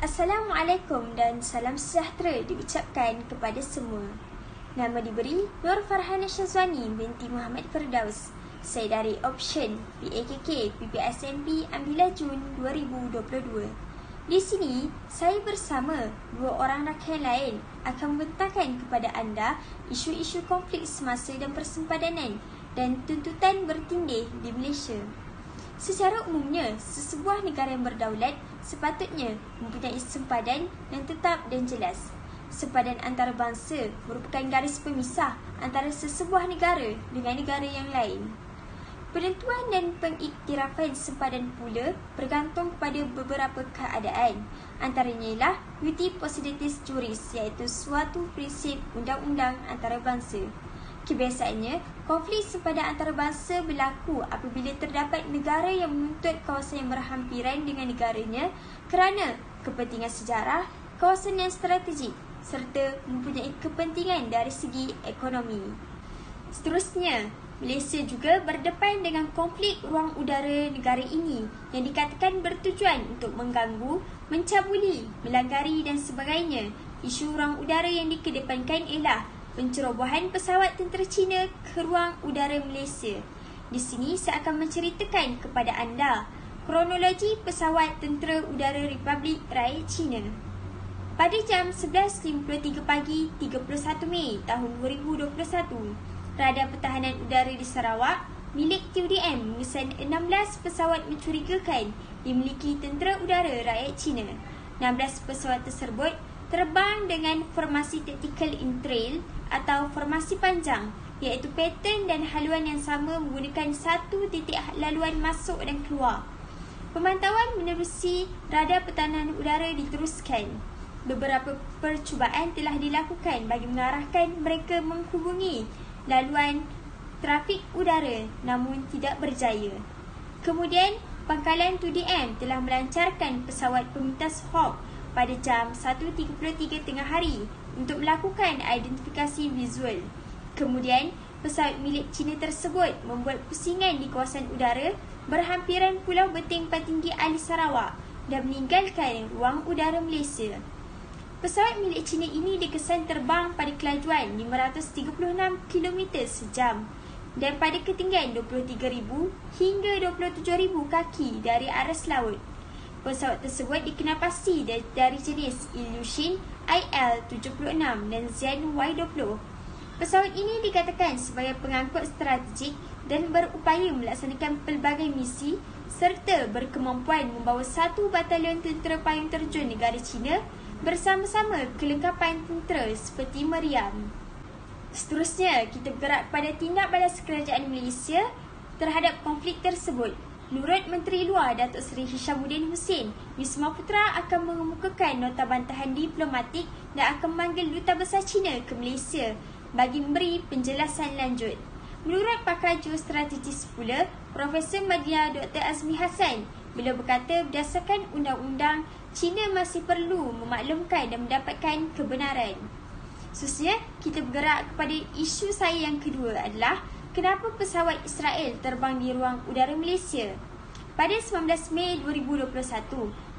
Assalamualaikum dan salam sejahtera diucapkan kepada semua. Nama diberi Nur Farhana Syazwani binti Muhammad Firdaus. Saya dari Option PAKK PPSMB Ambil Jun 2022. Di sini, saya bersama dua orang rakan lain akan membentangkan kepada anda isu-isu konflik semasa dan persempadanan dan tuntutan bertindih di Malaysia. Secara umumnya, sesebuah negara yang berdaulat sepatutnya mempunyai sempadan yang tetap dan jelas. Sempadan antarabangsa merupakan garis pemisah antara sesebuah negara dengan negara yang lain. Penentuan dan pengiktirafan sempadan pula bergantung kepada beberapa keadaan. Antaranya ialah uti possidetis juris, iaitu suatu prinsip undang-undang antarabangsa. Kebiasaannya, konflik sempadan antarabangsa berlaku apabila terdapat negara yang menuntut kawasan yang berhampiran dengan negaranya kerana kepentingan sejarah, kawasan yang strategik serta mempunyai kepentingan dari segi ekonomi. Seterusnya, Malaysia juga berdepan dengan konflik ruang udara negara ini yang dikatakan bertujuan untuk mengganggu, mencabuli, melanggari dan sebagainya. Isu ruang udara yang dikedepankan ialah pencerobohan pesawat tentera Cina ke ruang udara Malaysia. Di sini saya akan menceritakan kepada anda kronologi pesawat tentera udara Republik Rakyat Cina. Pada jam 11.53 pagi 31 Mei tahun 2021, Radar Pertahanan Udara di Sarawak milik TUDM mengesan 16 pesawat mencurigakan dimiliki tentera udara rakyat Cina. 16 pesawat tersebut terbang dengan formasi tactical in trail atau formasi panjang, iaitu pattern dan haluan yang sama menggunakan satu titik laluan masuk dan keluar. Pemantauan menerusi radar pertahanan udara diteruskan. Beberapa percubaan telah dilakukan bagi mengarahkan mereka menghubungi laluan trafik udara namun tidak berjaya. Kemudian, pangkalan TUDM telah melancarkan pesawat pemintas Hawk pada jam 1.33 tengah hari untuk melakukan identifikasi visual. Kemudian, pesawat milik Cina tersebut membuat pusingan di kawasan udara berhampiran Pulau Beting Patinggi Ali Sarawak dan meninggalkan ruang udara Malaysia. Pesawat milik Cina ini dikesan terbang pada kelajuan 536 km sejam dan pada ketinggian 23,000 hingga 27,000 kaki dari aras laut. Pesawat tersebut dikenal pasti dari jenis Ilyushin IL-76 dan Zen Y-20. Pesawat ini dikatakan sebagai pengangkut strategik dan berupaya melaksanakan pelbagai misi serta berkemampuan membawa satu batalion tentera payung terjun negara Cina bersama-sama kelengkapan tentera seperti meriam. Seterusnya, kita bergerak pada tindak balas kerajaan Malaysia terhadap konflik tersebut. Menurut Menteri Luar Datuk Seri Hishamuddin Hussein, Wisma Putra akan mengemukakan nota bantahan diplomatik dan akan memanggil Duta Besar Cina ke Malaysia bagi memberi penjelasan lanjut. Menurut pakar geostrategis pula, Profesor Madya Dr. Azmi Hassan, beliau berkata berdasarkan undang-undang, Cina masih perlu memaklumkan dan mendapatkan kebenaran. Seterusnya, kita bergerak kepada isu saya yang kedua adalah kenapa pesawat Israel terbang di ruang udara Malaysia? Pada 19 Mei 2021,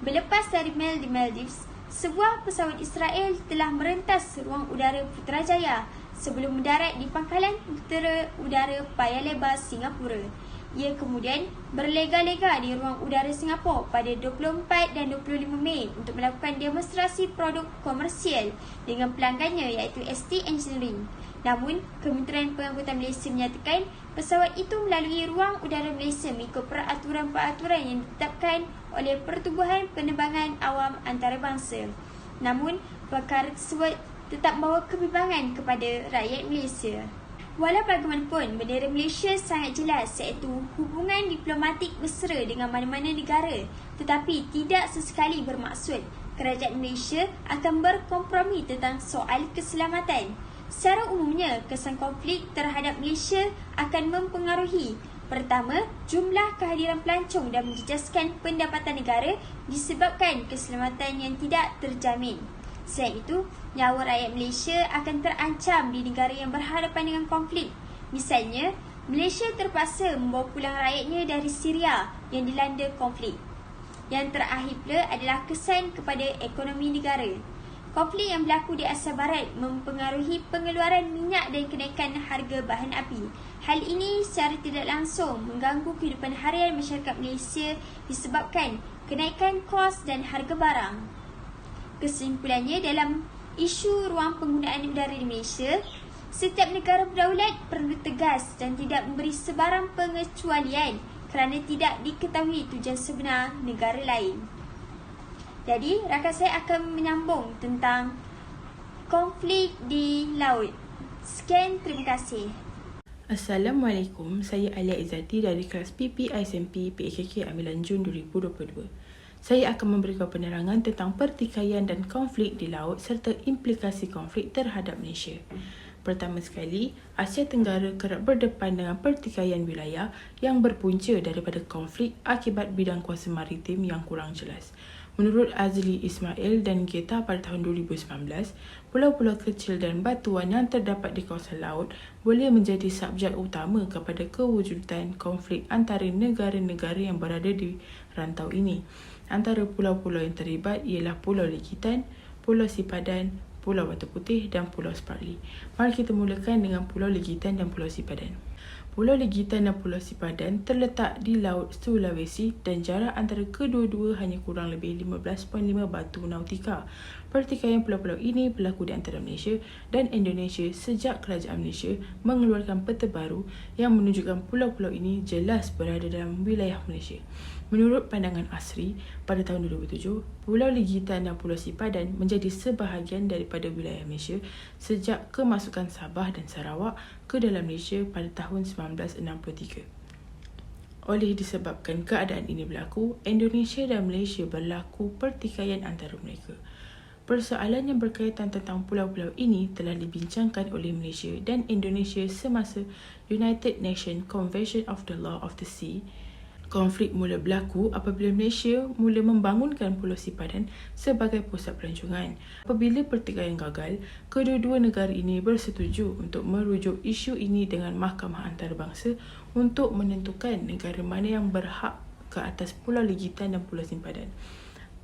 berlepas dari Maldives, sebuah pesawat Israel telah merentas ruang udara Putrajaya sebelum mendarat di pangkalan tentera udara Paya Lebar, Singapura. Ia kemudian berlega-lega di ruang udara Singapura pada 24 dan 25 Mei untuk melakukan demonstrasi produk komersial dengan pelanggannya iaitu ST Engineering. Namun, Kementerian Pengangkutan Malaysia menyatakan pesawat itu melalui ruang udara Malaysia mengikut peraturan-peraturan yang ditetapkan oleh Pertubuhan Penerbangan Awam Antarabangsa. Namun, perkara tersebut tetap membawa kebimbangan kepada rakyat Malaysia. Walau bagaimanapun, bendera Malaysia sangat jelas iaitu hubungan diplomatik mesra dengan mana-mana negara, tetapi tidak sesekali bermaksud kerajaan Malaysia akan berkompromi tentang soal keselamatan. Secara umumnya, kesan konflik terhadap Malaysia akan mempengaruhi pertama, jumlah kehadiran pelancong dan menjejaskan pendapatan negara disebabkan keselamatan yang tidak terjamin. Selain itu, nyawa rakyat Malaysia akan terancam di negara yang berhadapan dengan konflik. Misalnya, Malaysia terpaksa membawa pulang rakyatnya dari Syria yang dilanda konflik. Yang terakhir pula adalah kesan kepada ekonomi negara. Konflik yang berlaku di Asia Barat mempengaruhi pengeluaran minyak dan kenaikan harga bahan api. Hal ini secara tidak langsung mengganggu kehidupan harian masyarakat Malaysia disebabkan kenaikan kos dan harga barang. Kesimpulannya, dalam isu ruang penggunaan udara di Malaysia, setiap negara berdaulat perlu tegas dan tidak memberi sebarang pengecualian kerana tidak diketahui tujuan sebenar negara lain. Jadi, rakan saya akan menyambung tentang konflik di laut. Sekian, terima kasih. Assalamualaikum, saya Alia Izzati dari kelas PP SMP PAKK Ambilan Jun 2022. Saya akan memberikan penerangan tentang pertikaian dan konflik di laut serta implikasi konflik terhadap Malaysia. Pertama sekali, Asia Tenggara kerap berdepan dengan pertikaian wilayah yang berpunca daripada konflik akibat bidang kuasa maritim yang kurang jelas. Menurut Azli Ismail dan Geta pada tahun 2019, pulau-pulau kecil dan batuan yang terdapat di kawasan laut boleh menjadi subjek utama kepada kewujudan konflik antara negara-negara yang berada di rantau ini. Antara pulau-pulau yang terlibat ialah Pulau Legitan, Pulau Sipadan, Pulau Batu Putih dan Pulau Spratly. Mari kita mulakan dengan Pulau Legitan dan Pulau Sipadan. Pulau Legitan dan Pulau Sipadan terletak di Laut Sulawesi dan jarak antara kedua-dua hanya kurang lebih 15.5 batu nautika. Pertikaian pulau-pulau ini berlaku di antara Malaysia dan Indonesia sejak Kerajaan Malaysia mengeluarkan peta baru yang menunjukkan pulau-pulau ini jelas berada dalam wilayah Malaysia. Menurut pandangan Asri, pada tahun 2007, Pulau Legitan dan Pulau Sipadan menjadi sebahagian daripada wilayah Malaysia sejak kemasukan Sabah dan Sarawak ke dalam Malaysia pada tahun 1963. Oleh disebabkan keadaan ini berlaku, Indonesia dan Malaysia berlaku pertikaian antara mereka. Persoalan yang berkaitan tentang pulau-pulau ini telah dibincangkan oleh Malaysia dan Indonesia semasa United Nations Convention of the Law of the Sea. Konflik mula berlaku apabila Malaysia mula membangunkan Pulau Sipadan sebagai pusat pelancongan. Apabila pertikaian gagal, kedua-dua negara ini bersetuju untuk merujuk isu ini dengan Mahkamah Antarabangsa untuk menentukan negara mana yang berhak ke atas Pulau Legitan dan Pulau Sipadan.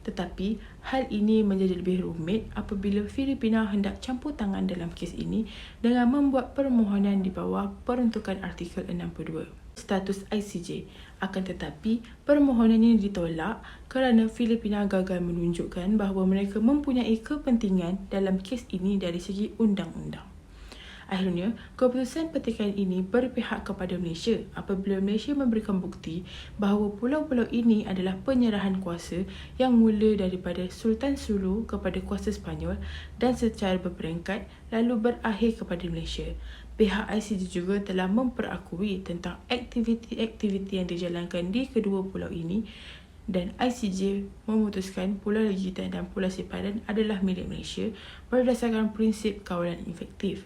Tetapi, hal ini menjadi lebih rumit apabila Filipina hendak campur tangan dalam kes ini dengan membuat permohonan di bawah peruntukan Artikel 62. Status ICJ. Akan tetapi, permohonan ini ditolak kerana Filipina gagal menunjukkan bahawa mereka mempunyai kepentingan dalam kes ini dari segi undang-undang. Akhirnya, keputusan pertikaian ini berpihak kepada Malaysia apabila Malaysia memberikan bukti bahawa pulau-pulau ini adalah penyerahan kuasa yang mula daripada Sultan Sulu kepada kuasa Sepanyol dan secara berperingkat lalu berakhir kepada Malaysia. Pihak ICJ juga telah memperakui tentang aktiviti-aktiviti yang dijalankan di kedua pulau ini dan ICJ memutuskan Pulau Legitan dan Pulau Sipadan adalah milik Malaysia berdasarkan prinsip kawalan efektif.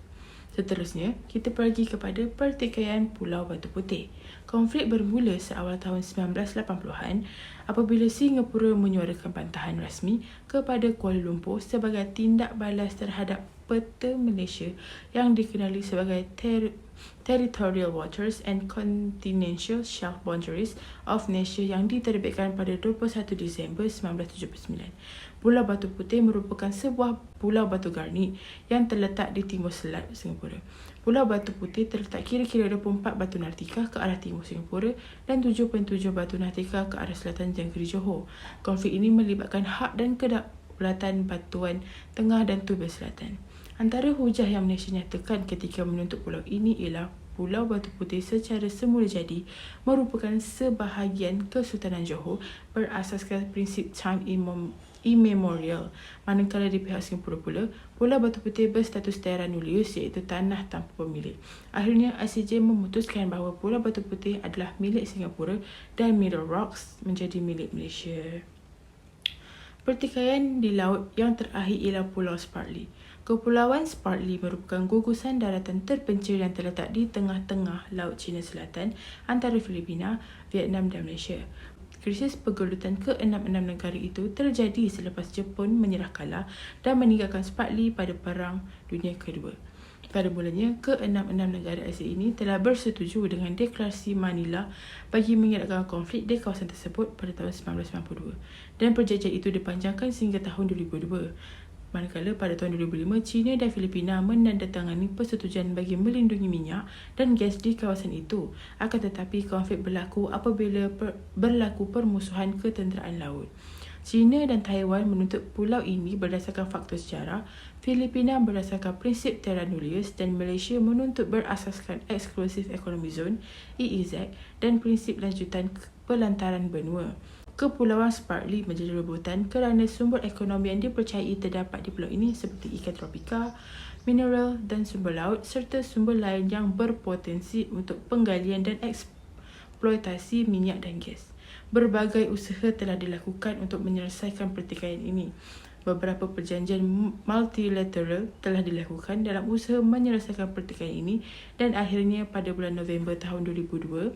Seterusnya, kita pergi kepada pertikaian Pulau Batu Putih. Konflik bermula seawal tahun 1980-an apabila Singapura menyuarakan bantahan rasmi kepada Kuala Lumpur sebagai tindak balas terhadap peta Malaysia yang dikenali sebagai Territorial Waters and Continental Shelf Boundaries of Malaysia yang diterbitkan pada 21 Disember 1979. Pulau Batu Putih merupakan sebuah pulau batu garnik yang terletak di timur selat Singapura. Pulau Batu Putih terletak kira-kira 24 batu nautika ke arah timur Singapura dan 7.7 batu nautika ke arah selatan Negeri Johor. Konflik ini melibatkan hak dan kedaulatan Batuan Tengah dan Tubes Selatan. Antara hujah yang Malaysia nyatakan ketika menuntut pulau ini ialah Pulau Batu Putih secara semula jadi merupakan sebahagian Kesultanan Johor berasaskan prinsip time immemorial. Manakala di pihak Singapura pula, Pulau Batu Putih berstatus terra nullius iaitu tanah tanpa pemilik. Akhirnya ICJ memutuskan bahawa Pulau Batu Putih adalah milik Singapura dan Middle Rocks menjadi milik Malaysia. Pertikaian di laut yang terakhir ialah Pulau Spratly. Kepulauan Spratly merupakan gugusan daratan terpencil yang terletak di tengah-tengah Laut Cina Selatan antara Filipina, Vietnam dan Malaysia. Krisis pergelutan ke-66 negara itu terjadi selepas Jepun menyerah kalah dan meninggalkan Spratly pada Perang Dunia Kedua. Pada mulanya, ke-66 negara Asia ini telah bersetuju dengan Deklarasi Manila bagi mengelakkan konflik di kawasan tersebut pada tahun 1992 dan perjanjian itu dipanjangkan sehingga tahun 2002. Manakala pada tahun 2005, China dan Filipina menandatangani persetujuan bagi melindungi minyak dan gas di kawasan itu. Akan tetapi, konflik berlaku apabila berlaku permusuhan ketenteraan laut. China dan Taiwan menuntut pulau ini berdasarkan faktor sejarah, Filipina berdasarkan prinsip terra nullius dan Malaysia menuntut berasaskan Exclusive Economic Zone (EEZ) dan prinsip lanjutan pelantaran benua. Kepulauan Spratly menjadi rebutan kerana sumber ekonomi yang dipercayai terdapat di pulau ini seperti ikan tropika, mineral dan sumber laut serta sumber lain yang berpotensi untuk penggalian dan eksploitasi minyak dan gas. Berbagai usaha telah dilakukan untuk menyelesaikan pertikaian ini. Beberapa perjanjian multilateral telah dilakukan dalam usaha menyelesaikan pertikaian ini dan akhirnya pada bulan November tahun 2002,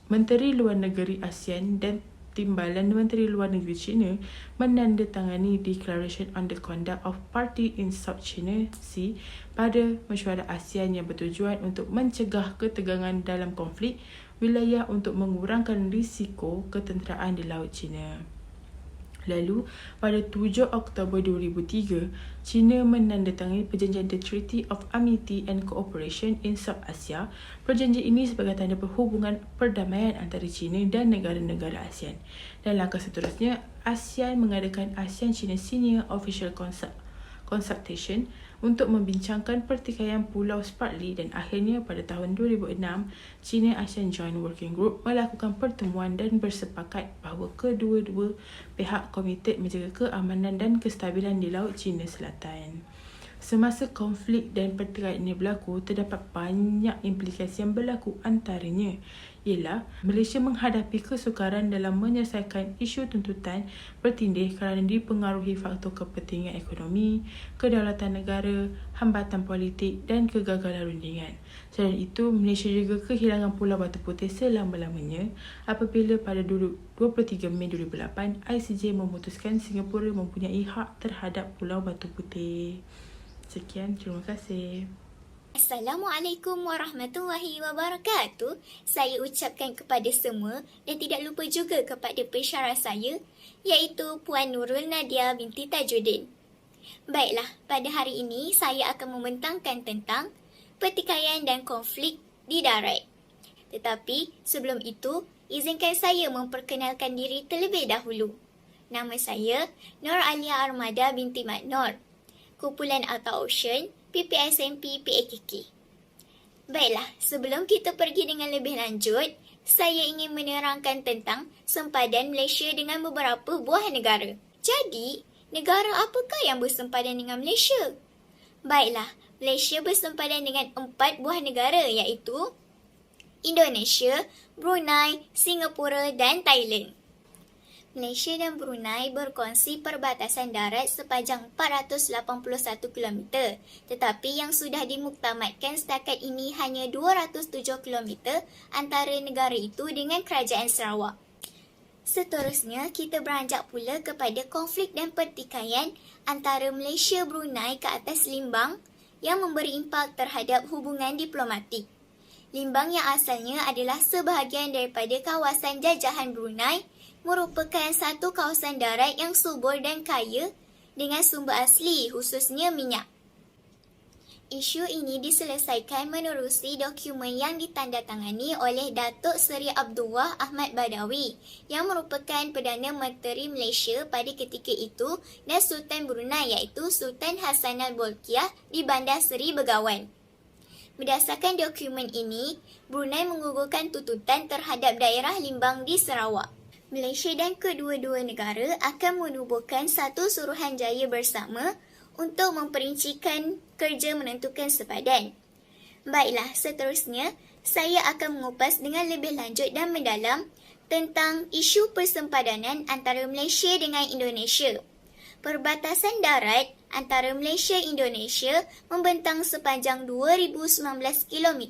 Menteri Luar Negeri ASEAN dan Timbalan Menteri Luar Negeri China menandatangani Declaration on the Conduct of Party in South China Sea pada mesyuarat ASEAN yang bertujuan untuk mencegah ketegangan dalam konflik wilayah untuk mengurangkan risiko ketenteraan di Laut China. Lalu, pada 7 Oktober 2003, China menandatangani perjanjian The Treaty of Amity and Cooperation in South Asia. Perjanjian ini sebagai tanda perhubungan perdamaian antara China dan negara-negara ASEAN. Dan langkah seterusnya, ASEAN mengadakan ASEAN-China Senior Official Consultation untuk membincangkan pertikaian Pulau Spratly dan akhirnya pada tahun 2006, China-ASEAN Joint Working Group melakukan pertemuan dan bersepakat bahawa kedua-dua pihak komited menjaga keamanan dan kestabilan di Laut China Selatan. Semasa konflik dan pertikaian ini berlaku, terdapat banyak implikasi yang berlaku antaranya ialah Malaysia menghadapi kesukaran dalam menyelesaikan isu tuntutan bertindih kerana dipengaruhi faktor kepentingan ekonomi, kedaulatan negara, hambatan politik dan kegagalan rundingan. Selain itu, Malaysia juga kehilangan Pulau Batu Putih selama-lamanya apabila pada 23 Mei 2008 ICJ memutuskan Singapura mempunyai hak terhadap Pulau Batu Putih. Sekian, terima kasih. Assalamualaikum warahmatullahi wabarakatuh. Saya ucapkan kepada semua dan tidak lupa juga kepada pensyarah saya iaitu Puan Nurul Nadia binti Tajuddin. Baiklah, pada hari ini saya akan membentangkan tentang pertikaian dan konflik di darat. Tetapi sebelum itu, izinkan saya memperkenalkan diri terlebih dahulu. Nama saya Nur Alia Armada binti Mat Nur, Kumpulan Alta Ocean, PPISMP PAKK. Baiklah, sebelum kita pergi dengan lebih lanjut, saya ingin menerangkan tentang sempadan Malaysia dengan beberapa buah negara. Jadi, negara apakah yang bersempadan dengan Malaysia? Baiklah, Malaysia bersempadan dengan 4 buah negara iaitu Indonesia, Brunei, Singapura dan Thailand. Malaysia dan Brunei berkongsi perbatasan darat sepanjang 481 km, tetapi yang sudah dimuktamadkan setakat ini hanya 207 km antara negara itu dengan Kerajaan Sarawak. Seterusnya, kita beranjak pula kepada konflik dan pertikaian antara Malaysia-Brunei ke atas Limbang yang memberi impak terhadap hubungan diplomatik. Limbang yang asalnya adalah sebahagian daripada kawasan jajahan Brunei merupakan satu kawasan darat yang subur dan kaya dengan sumber asli, khususnya minyak. Isu ini diselesaikan menerusi dokumen yang ditandatangani oleh Datuk Seri Abdullah Ahmad Badawi yang merupakan Perdana Menteri Malaysia pada ketika itu dan Sultan Brunei iaitu Sultan Hassanal Bolkiah di Bandar Seri Begawan. Berdasarkan dokumen ini, Brunei menggugurkan tuntutan terhadap daerah Limbang di Sarawak. Malaysia dan kedua-dua negara akan menubuhkan satu suruhanjaya bersama untuk memperincikan kerja menentukan sepadan. Baiklah, seterusnya saya akan mengupas dengan lebih lanjut dan mendalam tentang isu persempadanan antara Malaysia dengan Indonesia. Perbatasan darat antara Malaysia dan Indonesia membentang sepanjang 2019 km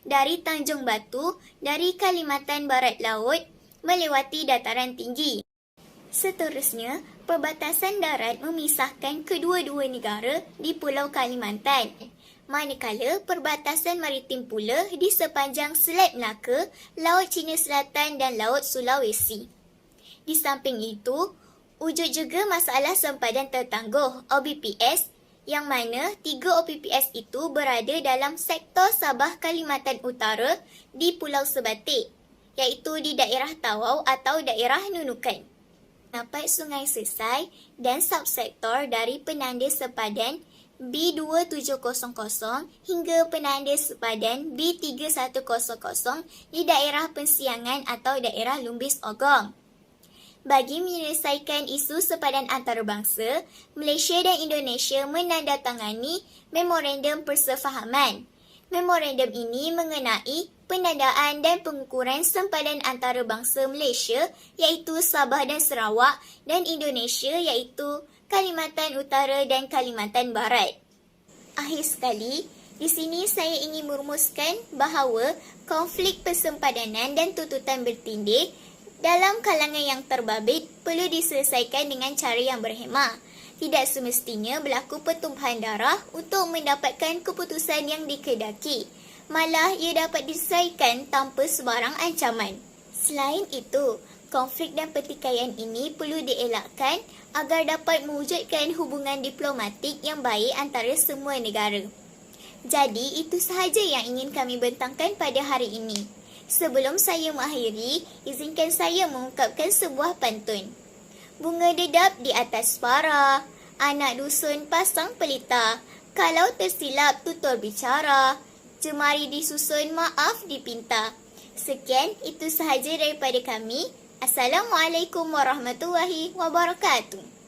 dari Tanjung Batu dari Kalimantan Barat Laut melewati dataran tinggi. Seterusnya, perbatasan darat memisahkan kedua-dua negara di Pulau Kalimantan. manakala perbatasan maritim pula di sepanjang Selat Melaka, Laut Cina Selatan dan Laut Sulawesi. Di samping itu, wujud juga masalah sempadan tertangguh OBPS yang mana 3 OBPS itu berada dalam sektor Sabah Kalimantan Utara di Pulau Sebatik, iaitu di daerah Tawau atau daerah Nunukan. Dapat Sungai Sesai dan subsektor dari penanda sepadan B2700 hingga penanda sepadan B3100 di daerah Pensiangan atau daerah Lumbis Ogong. Bagi menyelesaikan isu sepadan antarabangsa, Malaysia dan Indonesia menandatangani Memorandum Persefahaman. Memorandum ini mengenai penandaan dan pengukuran sempadan antarabangsa Malaysia iaitu Sabah dan Sarawak dan Indonesia iaitu Kalimantan Utara dan Kalimantan Barat. Akhir sekali, di sini saya ingin merumuskan bahawa konflik persempadanan dan tuntutan bertindih dalam kalangan yang terbabit perlu diselesaikan dengan cara yang berhemah. Tidak semestinya berlaku pertumpahan darah untuk mendapatkan keputusan yang dikehendaki. Malah ia dapat diselesaikan tanpa sebarang ancaman. Selain itu, konflik dan pertikaian ini perlu dielakkan agar dapat mewujudkan hubungan diplomatik yang baik antara semua negara. Jadi, itu sahaja yang ingin kami bentangkan pada hari ini. Sebelum saya mengakhiri, izinkan saya mengungkapkan sebuah pantun. Bunga dedap di atas para, anak dusun pasang pelita. Kalau tersilap tutur bicara, jemari disusun maaf dipinta. Sekian, itu sahaja daripada kami. Assalamualaikum warahmatullahi wabarakatuh.